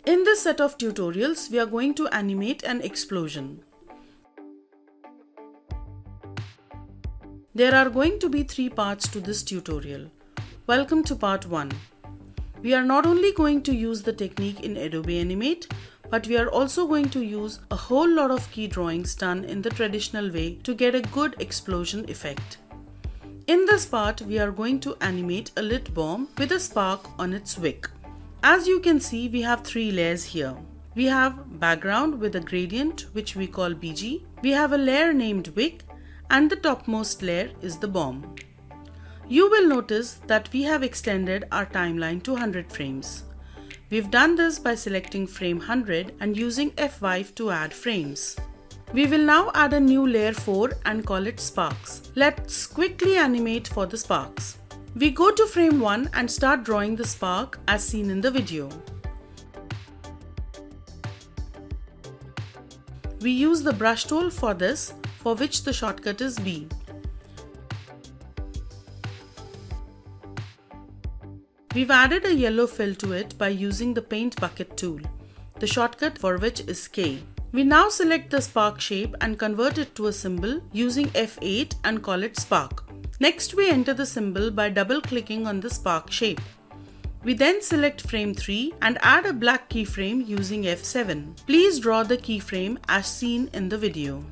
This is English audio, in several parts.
In this set of tutorials, we are going to animate an explosion. There are going to be 3 parts to this tutorial. Welcome to part 1. We are not only going to use the technique in Adobe Animate, but we are also going to use a whole lot of key drawings done in the traditional way to get a good explosion effect. In this part, we are going to animate a lit bomb with a spark on its wick. As you can see, we have 3 layers here. We have background with a gradient which we call BG. We have a layer named wick, and the topmost layer is the bomb. You will notice that we have extended our timeline to 100 frames. We've done this by selecting frame 100 and using F5 to add frames. We will now add a new layer 4 and call it sparks. Let's quickly animate for the sparks. We go to frame 1 and start drawing the spark as seen in the video. We use the brush tool for this, for which the shortcut is B. We've added a yellow fill to it by using the paint bucket tool, the shortcut for which is K. We now select the spark shape and convert it to a symbol using F8 and call it spark. Next, we enter the symbol by double-clicking on the spark shape. We then select frame 3 and add a black keyframe using F7. Please draw the keyframe as seen in the video.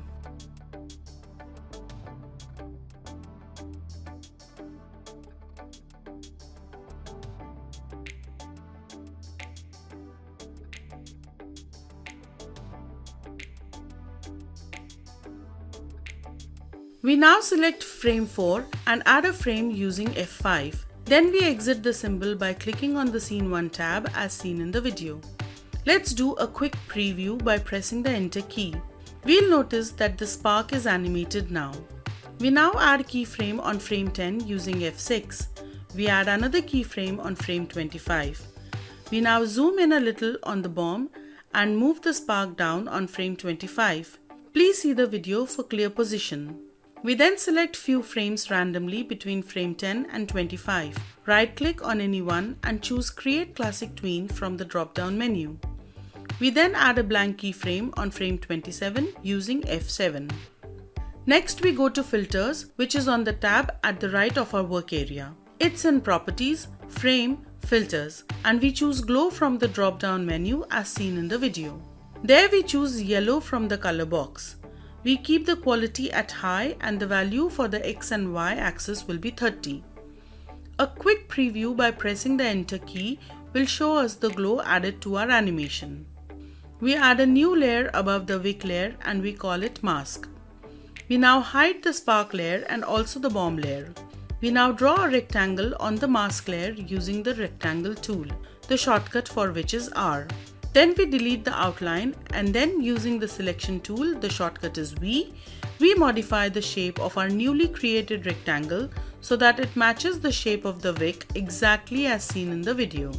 We now select frame 4 and add a frame using F5. Then we exit the symbol by clicking on the Scene 1 tab as seen in the video. Let's do a quick preview by pressing the Enter key. We'll notice that the spark is animated now. We now add keyframe on frame 10 using F6. We add another keyframe on frame 25. We now zoom in a little on the bomb and move the spark down on frame 25. Please see the video for clear position. We then select few frames randomly between frame 10 and 25. Right-click on any one and choose Create Classic Tween from the drop-down menu. We then add a blank keyframe on frame 27 using F7. Next, we go to Filters, which is on the tab at the right of our work area. It's in Properties, Frame, Filters, and we choose Glow from the drop-down menu as seen in the video. There we choose Yellow from the color box. We keep the quality at high and the value for the X and Y axis will be 30. A quick preview by pressing the Enter key will show us the glow added to our animation. We add a new layer above the wick layer and we call it Mask. We now hide the spark layer and also the bomb layer. We now draw a rectangle on the mask layer using the rectangle tool, the shortcut for which is R. Then we delete the outline and then using the selection tool, the shortcut is V, we modify the shape of our newly created rectangle so that it matches the shape of the wick exactly as seen in the video.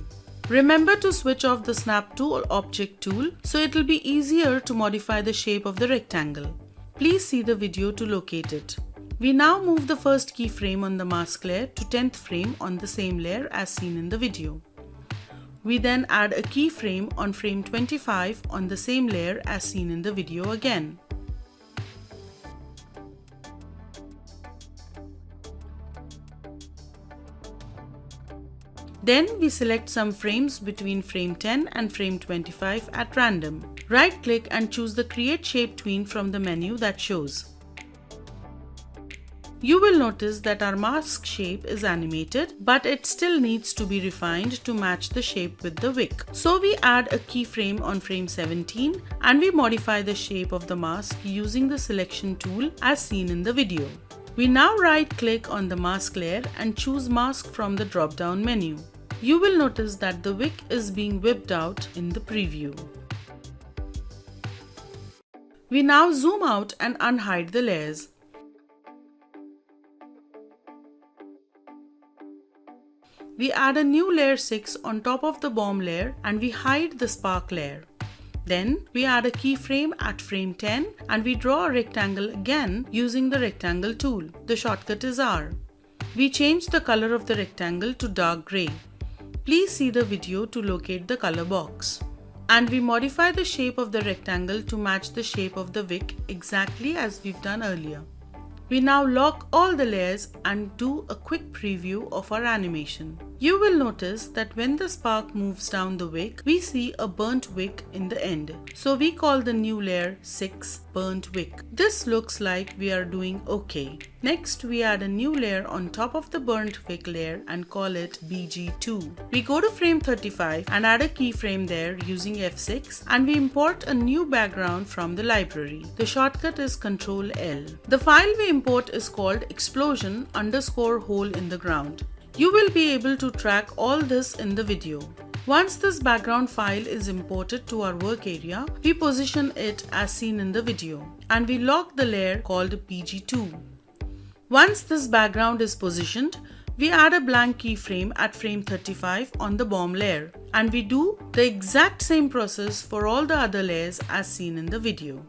Remember to switch off the Snap Tool Object tool so it will be easier to modify the shape of the rectangle. Please see the video to locate it. We now move the first keyframe on the mask layer to 10th frame on the same layer as seen in the video. We then add a keyframe on frame 25 on the same layer as seen in the video again. Then we select some frames between frame 10 and frame 25 at random. Right-click and choose the Create Shape Tween from the menu that shows. You will notice that our mask shape is animated, but it still needs to be refined to match the shape with the wick. So we add a keyframe on frame 17 and we modify the shape of the mask using the selection tool as seen in the video. We now right-click on the mask layer and choose Mask from the drop-down menu. You will notice that the wick is being whipped out in the preview. We now zoom out and unhide the layers. We add a new layer 6 on top of the bomb layer and we hide the spark layer. Then we add a keyframe at frame 10 and we draw a rectangle again using the rectangle tool. The shortcut is R. We change the color of the rectangle to dark grey. Please see the video to locate the color box. and we modify the shape of the rectangle to match the shape of the wick exactly as we've done earlier. We now lock all the layers and do a quick preview of our animation. You will notice that when the spark moves down the wick, we see a burnt wick in the end. So we call the new layer 6 burnt wick. This looks like we are doing okay. Next, we add a new layer on top of the burnt wick layer and call it BG2. We go to frame 35 and add a keyframe there using F6, and we import a new background from the library. The shortcut is Ctrl-L. The file we import is called Expolsion _ hole in the ground. You will be able to track all this in the video. Once this background file is imported to our work area, we position it as seen in the video, and we lock the layer called BG2. Once this background is positioned, we add a blank keyframe at frame 35 on the BOM layer, and we do the exact same process for all the other layers as seen in the video.